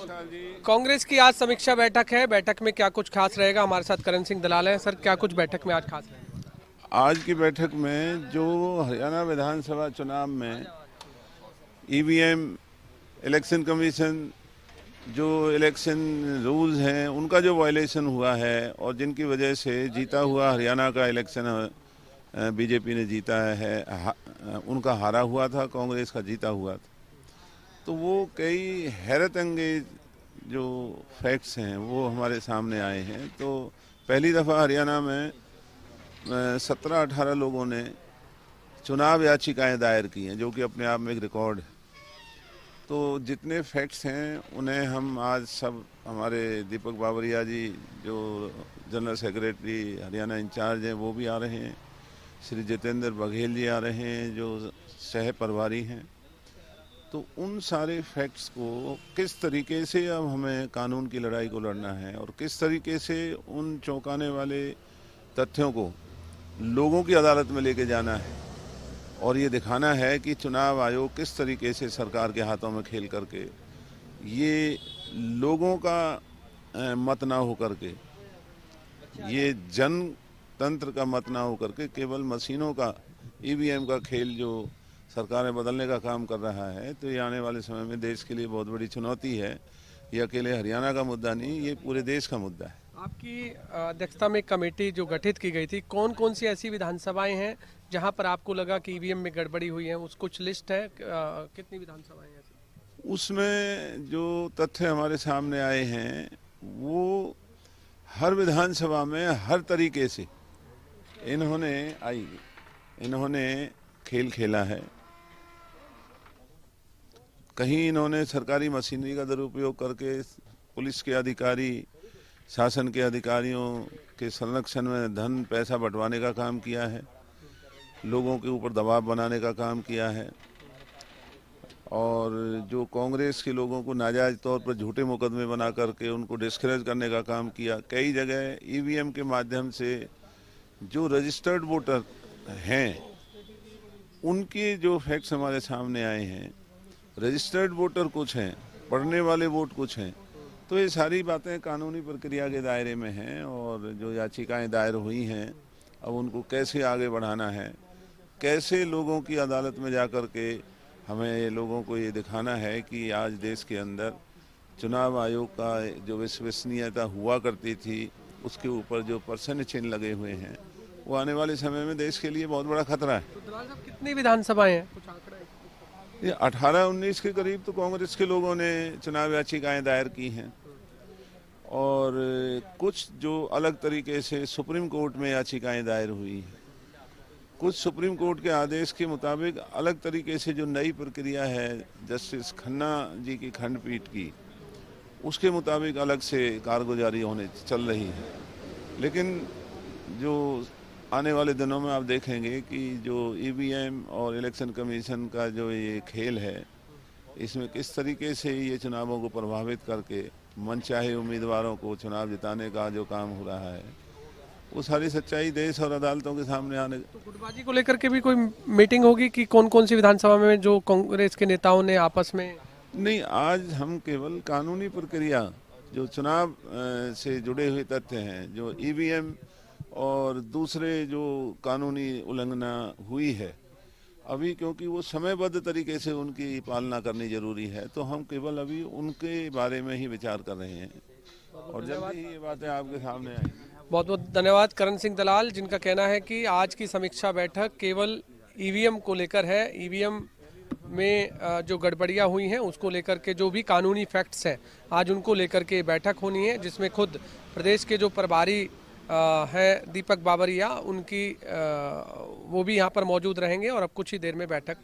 नमस्कार जी। कांग्रेस की आज समीक्षा बैठक है। बैठक में क्या कुछ खास रहेगा? हमारे साथ करण सिंह दलाल हैं। सर, क्या कुछ बैठक में आज खास रहेगा? आज की बैठक में जो हरियाणा विधानसभा चुनाव में ईवीएम, इलेक्शन कमीशन, जो इलेक्शन रूल्स हैं उनका जो वायलेशन हुआ है और जिनकी वजह से जीता हुआ हरियाणा का इलेक्शन बीजेपी ने जीता है, उनका हारा हुआ था, कांग्रेस का जीता हुआ था। तो वो कई हैरत अंगेज जो फैक्ट्स हैं वो हमारे सामने आए हैं। तो पहली दफ़ा हरियाणा में 17-18 लोगों ने चुनाव याचिकाएं दायर की हैं, जो कि अपने आप में एक रिकॉर्ड है। तो जितने फैक्ट्स हैं उन्हें हम आज सब, हमारे दीपक बाबरिया जी जो जनरल सेक्रेटरी हरियाणा इंचार्ज हैं वो भी आ रहे हैं, श्री जितेंद्र बघेल जी आ रहे हैं जो सह प्रभारी हैं। तो उन सारे फैक्ट्स को किस तरीके से अब हमें कानून की लड़ाई को लड़ना है और किस तरीके से उन चौंकाने वाले तथ्यों को लोगों की अदालत में लेके जाना है और ये दिखाना है कि चुनाव आयोग किस तरीके से सरकार के हाथों में खेल करके ये लोगों का मत ना हो करके, ये जनतंत्र का मत ना हो करके केवल मशीनों का, ईवीएम का खेल जो सरकारें बदलने का काम कर रहा है। तो ये आने वाले समय में देश के लिए बहुत बड़ी चुनौती है। ये अकेले हरियाणा का मुद्दा नहीं, ये पूरे देश का मुद्दा है। आपकी अध्यक्षता में एक कमेटी जो गठित की गई थी, कौन कौन सी ऐसी विधानसभाएं हैं जहां पर आपको लगा कि ईवीएम में गड़बड़ी हुई है? उस कुछ लिस्ट है? कितनी विधानसभाएं हैं ऐसी? उसमें जो तथ्य हमारे सामने आए हैं वो हर विधानसभा में हर तरीके से इन्होंने खेल खेला है। कहीं इन्होंने सरकारी मशीनरी का दुरुपयोग करके पुलिस के अधिकारी, शासन के अधिकारियों के संरक्षण में धन पैसा बंटवाने का काम किया है, लोगों के ऊपर दबाव बनाने का काम किया है और जो कांग्रेस के लोगों को नाजायज तौर पर झूठे मुकदमे बना करके उनको डिस्करेज करने का काम किया। कई जगह ईवीएम के माध्यम से जो रजिस्टर्ड वोटर हैं उनके जो फैक्ट्स हमारे सामने आए हैं, रजिस्टर्ड वोटर कुछ हैं, पढ़ने वाले वोट कुछ हैं। तो ये सारी बातें कानूनी प्रक्रिया के दायरे में हैं और जो याचिकाएं दायर हुई हैं अब उनको कैसे आगे बढ़ाना है, कैसे लोगों की अदालत में जा कर के हमें लोगों को ये दिखाना है कि आज देश के अंदर चुनाव आयोग का जो विश्वसनीयता हुआ करती थी उसके ऊपर जो परसेंट चिन्ह लगे हुए हैं वो आने वाले समय में देश के लिए बहुत बड़ा खतरा है। तो दलाल साहब, कितनी विधानसभाएं हैं? कुछ आंकड़ा है? ये 18-19 के करीब तो कांग्रेस के लोगों ने चुनाव याचिकाएं दायर की हैं और कुछ जो अलग तरीके से सुप्रीम कोर्ट में याचिकाएं दायर हुई हैं। कुछ सुप्रीम कोर्ट के आदेश के मुताबिक अलग तरीके से जो नई प्रक्रिया है जस्टिस खन्ना जी की खंडपीठ की, उसके मुताबिक अलग से कारगुजारी होने चल रही है। लेकिन जो आने वाले दिनों में आप देखेंगे कि जो ईवीएम और इलेक्शन कमीशन का जो ये खेल है, इसमें किस तरीके से ये चुनावों को प्रभावित करके मनचाहे उम्मीदवारों को चुनाव जिताने का जो काम हो रहा है, वो सारी सच्चाई देश और अदालतों के सामने आने। तो गुटबाजी को लेकर के भी कोई मीटिंग होगी कि कौन कौन सी विधानसभा में जो कांग्रेस के नेताओं ने आपस में? नहीं, आज हम केवल कानूनी प्रक्रिया जो चुनाव से जुड़े हुए तथ्य हैं, जो ईवीएम और दूसरे जो कानूनी उल्लंघना हुई है अभी, क्योंकि वो समयबद्ध तरीके से उनकी पालना करनी जरूरी है, तो हम केवल अभी उनके बारे में ही विचार कर रहे हैं और जल्दी ही ये बातें आपके सामने आएंगी। बहुत बहुत धन्यवाद करण सिंह दलाल, जिनका कहना है कि आज की समीक्षा बैठक केवल ईवीएम को लेकर है। ईवीएम में जो गड़बड़ियां हुई हैं उसको लेकर के जो भी कानूनी फैक्ट्स हैं आज उनको लेकर के बैठक होनी है, जिसमें खुद प्रदेश के जो प्रभारी हैं दीपक बाबरिया, उनकी वो भी यहाँ पर मौजूद रहेंगे और अब कुछ ही देर में बैठक